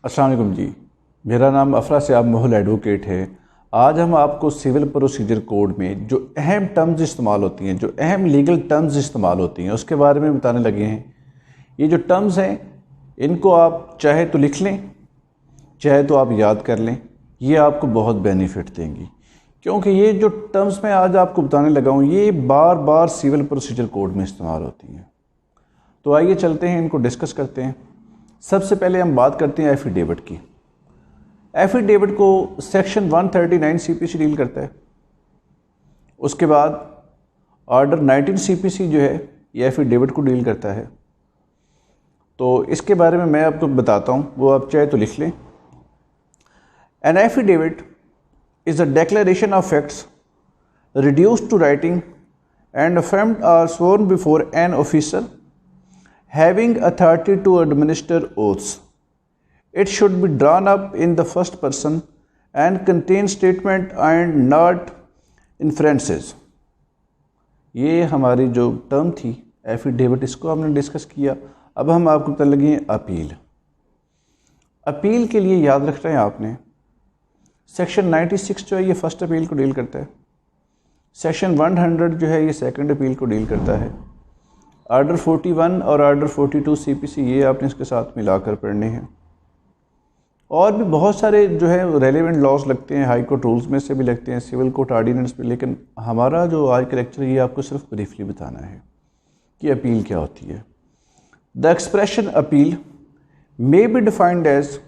अस्सलाम वालेकुम जी, मेरा नाम अफरा सियाब मोहल एडवोकेट है। आज हम आपको सिविल प्रोसीजर कोड में जो अहम टर्म्स इस्तेमाल होती हैं, जो अहम लीगल टर्म्स इस्तेमाल होती हैं, उसके बारे में बताने लगे हैं। ये जो टर्म्स हैं, इनको आप चाहे तो लिख लें, चाहे तो आप याद कर लें। ये आपको बहुत बेनिफिट देंगी, क्योंकि ये जो टर्म्स मैं आज आपको बताने लगा हूँ, ये बार बार सिविल प्रोसीजर कोड में इस्तेमाल होती हैं। तो आइए चलते हैं, इनको डिस्कस करते हैं। सबसे पहले हम बात करते हैं एफिडेविट की। एफिडेविट को सेक्शन 139 सीपीसी डील करता है। उसके बाद ऑर्डर 19 सीपीसी जो है ये एफिडेविट को डील करता है। तो इसके बारे में मैं आपको बताता हूँ, वो आप चाहे तो लिख लें। An affidavit is a declaration of facts reduced to writing and affirmed or sworn before an officer having authority to administer oaths. It should be drawn up in the first person and contain statement and not inferences. ये हमारी जो term थी affidavit, इसको हमने discuss किया। अब हम आपको बताने लगे हैं अपील। अपील के लिए याद रखना है आपने, सेक्शन 96 जो है ये फर्स्ट अपील को डील करता है। सेक्शन 100 जो है ये सेकंड अपील को डील करता है। ऑर्डर 41 और ऑर्डर 42 सीपीसी ये आपने इसके साथ मिलाकर पढ़ने हैं। और भी बहुत सारे जो है रेलेवेंट लॉज लगते हैं, हाई कोर्ट रूल्स में से भी लगते हैं, सिविल कोर्ट आर्डिनेंस पे। लेकिन हमारा जो आज का लेक्चर है ये आपको सिर्फ ब्रीफली बताना है कि अपील क्या होती है। The expression appeal may be defined as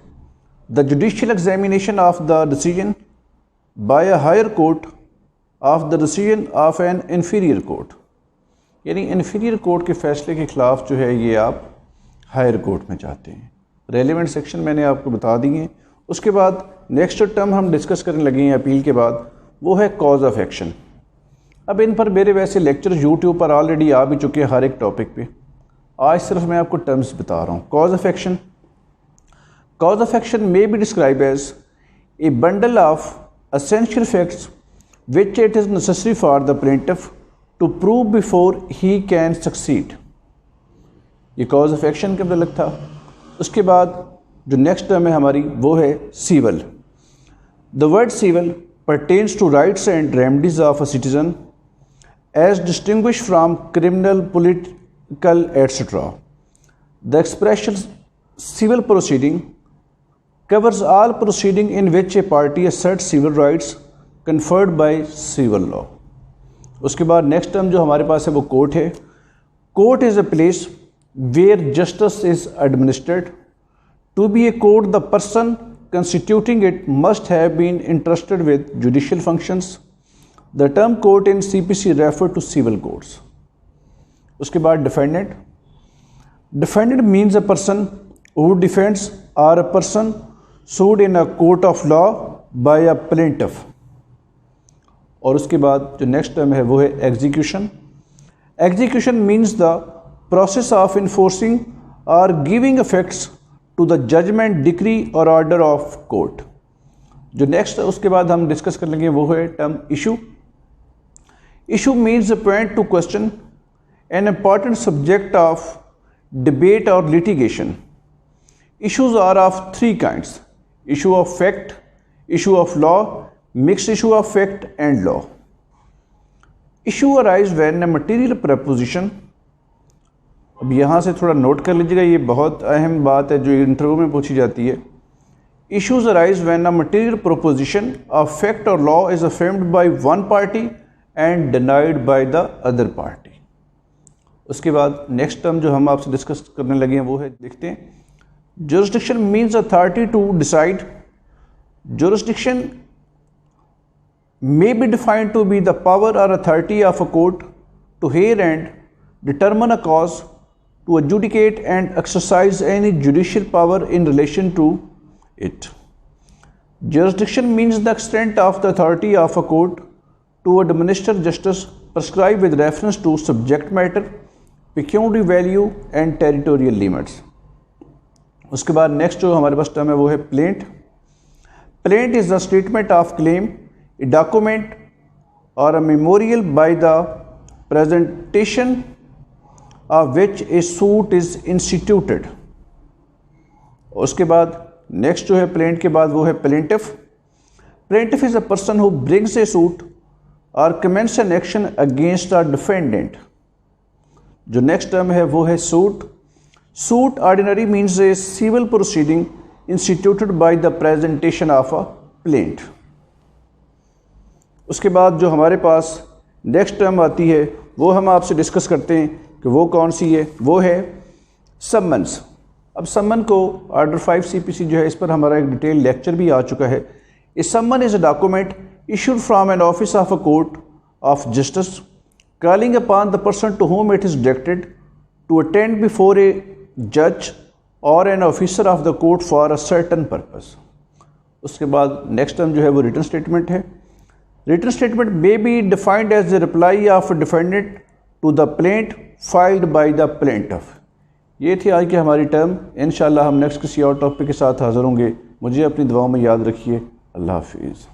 the judicial examination of the decision by a higher court of the decision of an inferior court. यानी इन्फीरियर कोर्ट के फैसले के ख़िलाफ़ जो है ये आप हायर कोर्ट में जाते हैं। रेलेवेंट सेक्शन मैंने आपको बता दिए। उसके बाद नेक्स्ट टर्म हम डिस्कस करने लगे हैं अपील के बाद, वो है कॉज ऑफ एक्शन। अब इन पर मेरे वैसे लेक्चर यूट्यूब पर ऑलरेडी आ भी चुके हैं हर एक टॉपिक पे। आज सिर्फ मैं आपको टर्म्स बता रहा हूँ। Cause of action, cause of action may be describe as a bundle of essential facts which it is necessary for the plaintiff to prove before he can succeed। ये cause of action का मतलब था। उसके बाद जो next term है हमारी वो है civil। The word civil pertains to rights and remedies of a citizen as distinguished from criminal, political, etc. The expression civil proceeding covers all proceeding in which a party asserts civil rights conferred by civil law। उसके बाद next term जो हमारे पास है वो court है। Court is a place where justice is administered. To be a court the person constituting it must have been interested with judicial functions. The term court in CPC refer to civil courts. उसके बाद defendant, defendant means a person who defends or a person sued in a court of law by a plaintiff. और उसके बाद जो next term है वो है execution. Execution means the process of enforcing और giving effects to the judgement, decree और order of court. जो नेक्स्ट उसके बाद हम डिस्कस कर लेंगे वो है term issue. Issue means a point to question, an important subject of debate और litigation. Issues are of three kinds: issue of fact, issue of law, mixed issue of fact and law। issue arise when a material proposition, अब यहाँ से थोड़ा note कर लीजिएगा, ये बहुत अहम बात है जो इंटरव्यू में पूछी जाती है। issues arise when a material proposition of fact or law is affirmed by one party and denied by the other party। उसके बाद नेक्स्ट टर्म जो हम आपसे डिस्कस करने लगे हैं वो है, देखते हैं। jurisdiction means authority to decide। jurisdiction may be defined to be the power or authority of a court to hear and determine a cause, to adjudicate and exercise any judicial power in relation to it। Jurisdiction means the extent of the authority of a court to administer justice prescribed with reference to subject matter, pecuniary value and territorial limits। उसके बाद next जो हमारे पास term है वो है plaint. Plaint is the statement of claim, a document or a memorial by the presentation of which a suit is instituted। उसके बाद next जो है प्लेंट के बाद वो है plaintiff. Plaintiff is a person who brings a suit और commence an action against a defendant. जो नेक्स्ट टर्म है वो है suit. Suit ordinary means a civil proceeding instituted by the presentation of a plaint. उसके बाद जो हमारे पास next term आती है वो हम आपसे डिस्कस करते हैं कि वो कौन सी है, वो है समन्स। अब समन को ऑर्डर 5 CPC जो है इस पर हमारा एक डिटेल लेक्चर भी आ चुका है। A summon is a document issued from an office of a court of justice calling upon the person to whom it is directed to attend before a judge or an officer of the court for a certain purpose। उसके बाद next term जो है वो written statement है। Written statement may be defined as the reply of a defendant to the plaint filed by the plaintiff। ये थी आज की हमारी टर्म। इंशाल्लाह हम नेक्स्ट किसी और टॉपिक के साथ हाज़िर होंगे। मुझे अपनी दुआओं में याद रखिए। अल्लाह हाफिज़।